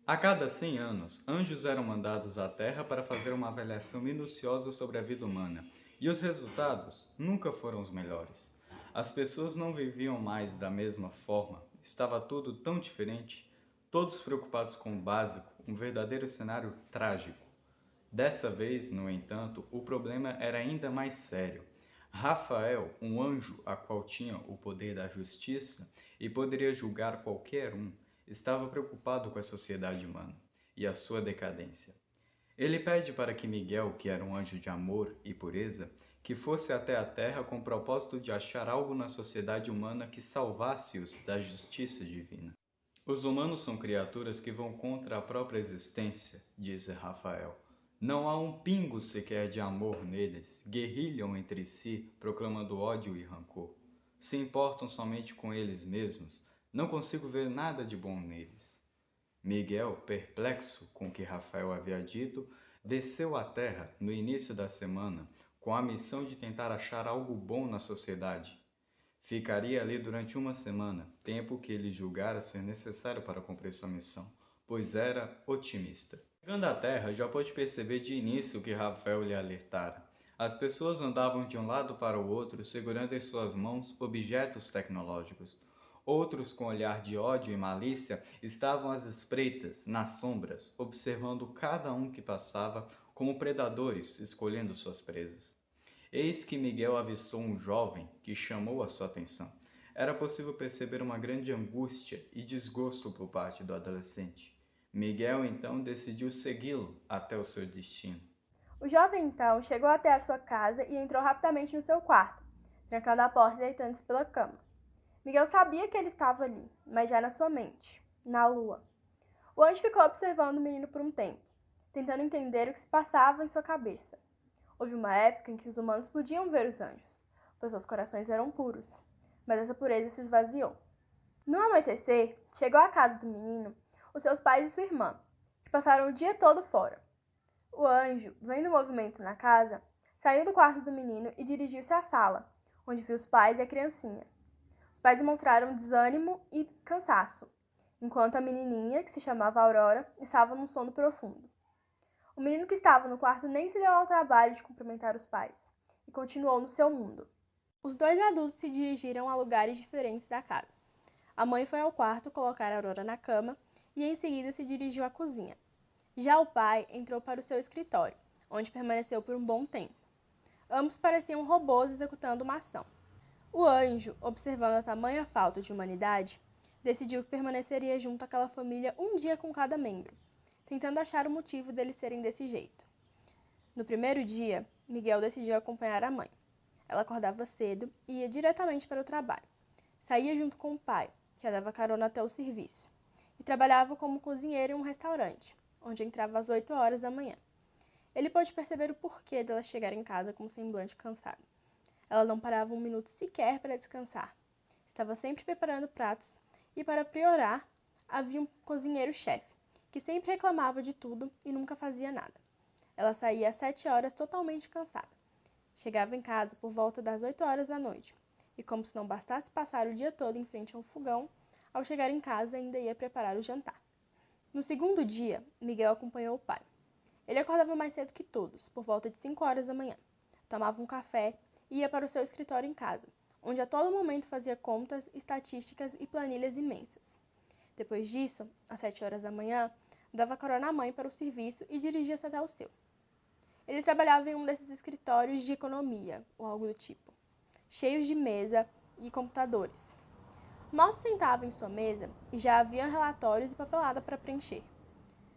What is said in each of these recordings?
A cada 100 anos, anjos eram mandados à Terra para fazer uma avaliação minuciosa sobre a vida humana, e os resultados nunca foram os melhores. As pessoas não viviam mais da mesma forma, estava tudo tão diferente, todos preocupados com o básico, um verdadeiro cenário trágico. Dessa vez, no entanto, o problema era ainda mais sério. Rafael, um anjo a qual tinha o poder da justiça e poderia julgar qualquer um, estava preocupado com a sociedade humana e a sua decadência. Ele pede para que Miguel, que era um anjo de amor e pureza, que fosse até a Terra com o propósito de achar algo na sociedade humana que salvasse-os da justiça divina. Os humanos são criaturas que vão contra a própria existência, disse Rafael. Não há um pingo sequer de amor neles, guerrilham entre si, proclamando ódio e rancor. Se importam somente com eles mesmos, não consigo ver nada de bom neles. Miguel, perplexo com o que Rafael havia dito, desceu à terra no início da semana com a missão de tentar achar algo bom na sociedade. Ficaria ali durante uma semana, tempo que ele julgara ser necessário para cumprir sua missão, pois era otimista. Chegando à Terra, já pôde perceber de início o que Rafael lhe alertara. As pessoas andavam de um lado para o outro, segurando em suas mãos objetos tecnológicos. Outros, com olhar de ódio e malícia, estavam às espreitas, nas sombras, observando cada um que passava como predadores, escolhendo suas presas. Eis que Miguel avistou um jovem que chamou a sua atenção. Era possível perceber uma grande angústia e desgosto por parte do adolescente. Miguel então decidiu segui-lo até o seu destino. O jovem então chegou até a sua casa e entrou rapidamente no seu quarto, trancando a porta e deitando-se pela cama. Miguel sabia que ele estava ali, mas já na sua mente, na lua. O anjo ficou observando o menino por um tempo, tentando entender o que se passava em sua cabeça. Houve uma época em que os humanos podiam ver os anjos, pois seus corações eram puros, mas essa pureza se esvaziou. No anoitecer, chegou à casa do menino os seus pais e sua irmã, que passaram o dia todo fora. O anjo, vendo o movimento na casa, saiu do quarto do menino e dirigiu-se à sala, onde viu os pais e a criancinha. Os pais demonstraram desânimo e cansaço, enquanto a menininha, que se chamava Aurora, estava num sono profundo. O menino que estava no quarto nem se deu ao trabalho de cumprimentar os pais e continuou no seu mundo. Os dois adultos se dirigiram a lugares diferentes da casa. A mãe foi ao quarto colocar a Aurora na cama e em seguida se dirigiu à cozinha. Já o pai entrou para o seu escritório, onde permaneceu por um bom tempo. Ambos pareciam robôs executando uma ação. O anjo, observando a tamanha falta de humanidade, decidiu que permaneceria junto àquela família um dia com cada membro, tentando achar o motivo deles serem desse jeito. No primeiro dia, Miguel decidiu acompanhar a mãe. Ela acordava cedo e ia diretamente para o trabalho. Saía junto com o pai, que a dava carona até o serviço, e trabalhava como cozinheiro em um restaurante, onde entrava às 8 horas da manhã. Ele pôde perceber o porquê dela chegar em casa com um semblante cansado. Ela não parava um minuto sequer para descansar. Estava sempre preparando pratos e, para piorar, havia um cozinheiro-chefe, que sempre reclamava de tudo e nunca fazia nada. Ela saía às 7 horas totalmente cansada. Chegava em casa por volta das 8 horas da noite, e como se não bastasse passar o dia todo em frente a um fogão, ao chegar em casa ainda ia preparar o jantar. No segundo dia, Miguel acompanhou o pai. Ele acordava mais cedo que todos, por volta de 5 horas da manhã. Tomava um café e ia para o seu escritório em casa, onde a todo momento fazia contas, estatísticas e planilhas imensas. Depois disso, às 7 horas da manhã, dava carona à mãe para o serviço e dirigia-se até o seu. Ele trabalhava em um desses escritórios de economia, ou algo do tipo, cheios de mesa e computadores. Mal se sentava em sua mesa e já havia relatórios e papelada para preencher.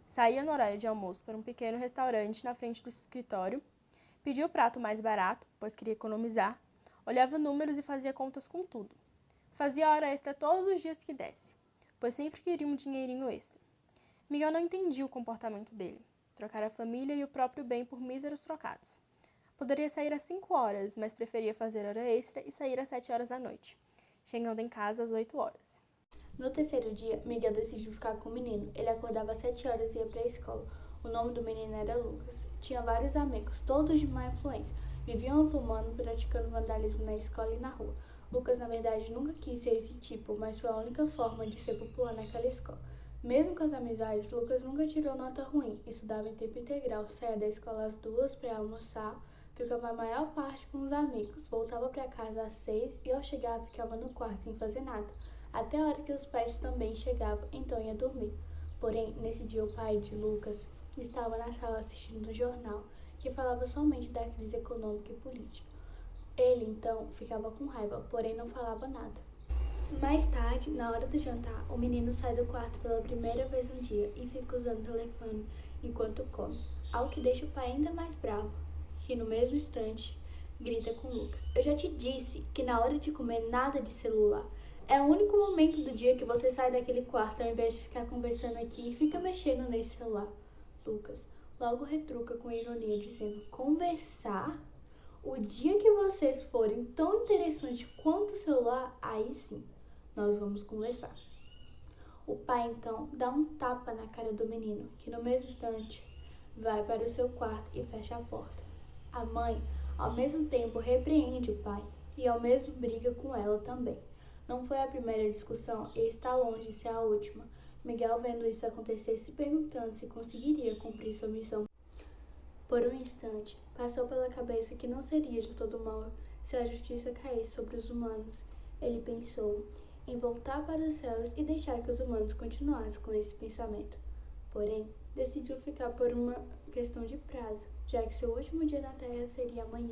Saía no horário de almoço para um pequeno restaurante na frente do escritório, pedia o prato mais barato, pois queria economizar, olhava números e fazia contas com tudo. Fazia hora extra todos os dias que desse, pois sempre queria um dinheirinho extra. Miguel não entendia o comportamento dele, trocar a família e o próprio bem por míseros trocados. Poderia sair às 5 horas, mas preferia fazer hora extra e sair às 7 horas da noite, chegando em casa às 8 horas. No terceiro dia, Miguel decidiu ficar com o menino. Ele acordava às 7 horas e ia para a escola. O nome do menino era Lucas. Tinha vários amigos, todos de má influência. Viviam fumando, praticando vandalismo na escola e na rua. Lucas, na verdade, nunca quis ser esse tipo, mas foi a única forma de ser popular naquela escola. Mesmo com as amizades, Lucas nunca tirou nota ruim. Estudava em tempo integral, saía da escola às 2 para almoçar, ficava a maior parte com os amigos, voltava para casa às 6 e ao chegar ficava no quarto sem fazer nada, até a hora que os pais também chegavam, então ia dormir. Porém, nesse dia o pai de Lucas estava na sala assistindo um jornal que falava somente da crise econômica e política. Ele, então, ficava com raiva, porém não falava nada. Mais tarde, na hora do jantar, o menino sai do quarto pela primeira vez no dia e fica usando o telefone enquanto come, algo que deixa o pai ainda mais bravo, que no mesmo instante grita com Lucas: "Eu já te disse que na hora de comer nada de celular. É o único momento do dia que você sai daquele quarto ao invés de ficar conversando aqui e fica mexendo nesse celular." Lucas logo retruca com ironia, dizendo: "Conversar? O dia que vocês forem tão interessantes quanto o celular, aí sim, nós vamos conversar." O pai então dá um tapa na cara do menino, que no mesmo instante vai para o seu quarto e fecha a porta. A mãe, ao mesmo tempo, repreende o pai e ao mesmo briga com ela também. Não foi a primeira discussão e está longe de ser a última. Miguel, vendo isso acontecer, se perguntando se conseguiria cumprir sua missão. Por um instante, passou pela cabeça que não seria de todo mal se a justiça caísse sobre os humanos. Ele pensou em voltar para os céus e deixar que os humanos continuassem com esse pensamento. Porém, decidiu ficar por uma questão de prazo, já que seu último dia na Terra seria amanhã.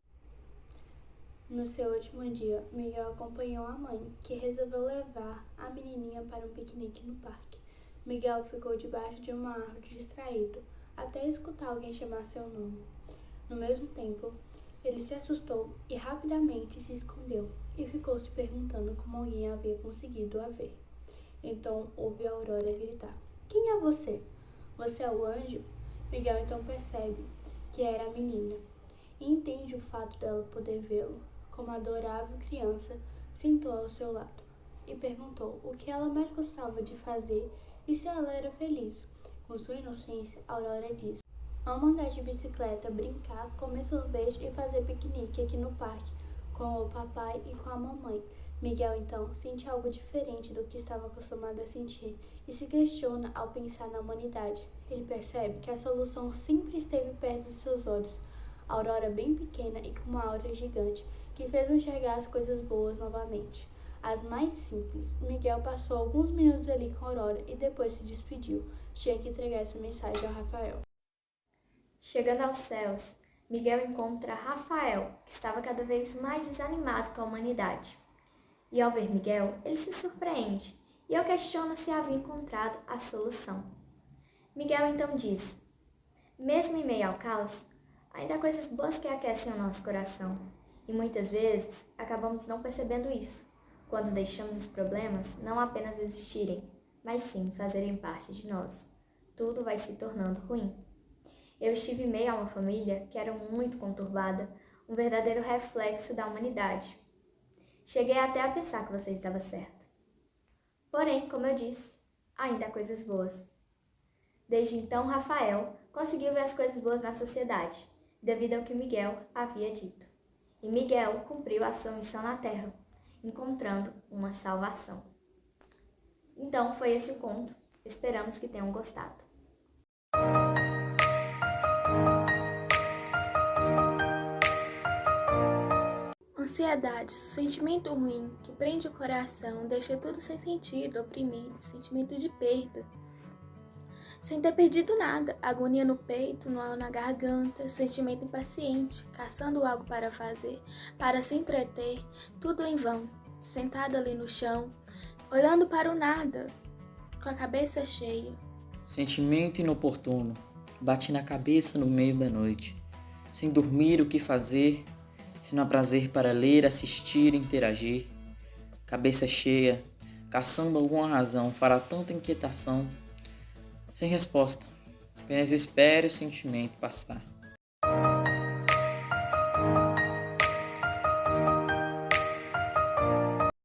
No seu último dia, Miguel acompanhou a mãe, que resolveu levar a menininha para um piquenique no parque. Miguel ficou debaixo de uma árvore distraído, até escutar alguém chamar seu nome. No mesmo tempo, ele se assustou e rapidamente se escondeu e ficou se perguntando como alguém havia conseguido a ver. Então ouve a Aurora gritar: "Quem é você? Você é o anjo?" Miguel então percebe que era a menina e entende o fato dela poder vê-lo. Como adorável criança, sentou ao seu lado e perguntou o que ela mais gostava de fazer e se ela era feliz. Com sua inocência, Aurora disse: "Amo andar de bicicleta, brincar, comer sorvete e fazer piquenique aqui no parque com o papai e com a mamãe." Miguel então sente algo diferente do que estava acostumado a sentir e se questiona ao pensar na humanidade. Ele percebe que a solução sempre esteve perto de seus olhos. A Aurora bem pequena e com uma aura gigante que fez enxergar as coisas boas novamente, as mais simples. Miguel passou alguns minutos ali com a Aurora e depois se despediu. Tinha que entregar essa mensagem ao Rafael. Chegando aos céus, Miguel encontra Rafael, que estava cada vez mais desanimado com a humanidade. E ao ver Miguel, ele se surpreende e o questiona se havia encontrado a solução. Miguel então diz: "Mesmo em meio ao caos, ainda há coisas boas que aquecem o nosso coração. E muitas vezes acabamos não percebendo isso, quando deixamos os problemas não apenas existirem, mas sim fazerem parte de nós. Tudo vai se tornando ruim. Eu estive em meio a uma família que era muito conturbada, um verdadeiro reflexo da humanidade. Cheguei até a pensar que você estava certo. Porém, como eu disse, ainda há coisas boas." Desde então, Rafael conseguiu ver as coisas boas na sociedade, devido ao que Miguel havia dito. E Miguel cumpriu a sua missão na Terra, encontrando uma salvação. Então, foi esse o conto. Esperamos que tenham gostado. Ansiedade, sentimento ruim que prende o coração, deixa tudo sem sentido, oprimido, sentimento de perda. Sem ter perdido nada, agonia no peito, nó na garganta, sentimento impaciente, caçando algo para fazer, para se entreter, tudo em vão, sentado ali no chão, olhando para o nada, com a cabeça cheia. Sentimento inoportuno, bate na cabeça no meio da noite, sem dormir o que fazer, se não há prazer para ler, assistir, interagir. Cabeça cheia, caçando alguma razão, fará tanta inquietação, sem resposta, apenas espere o sentimento passar.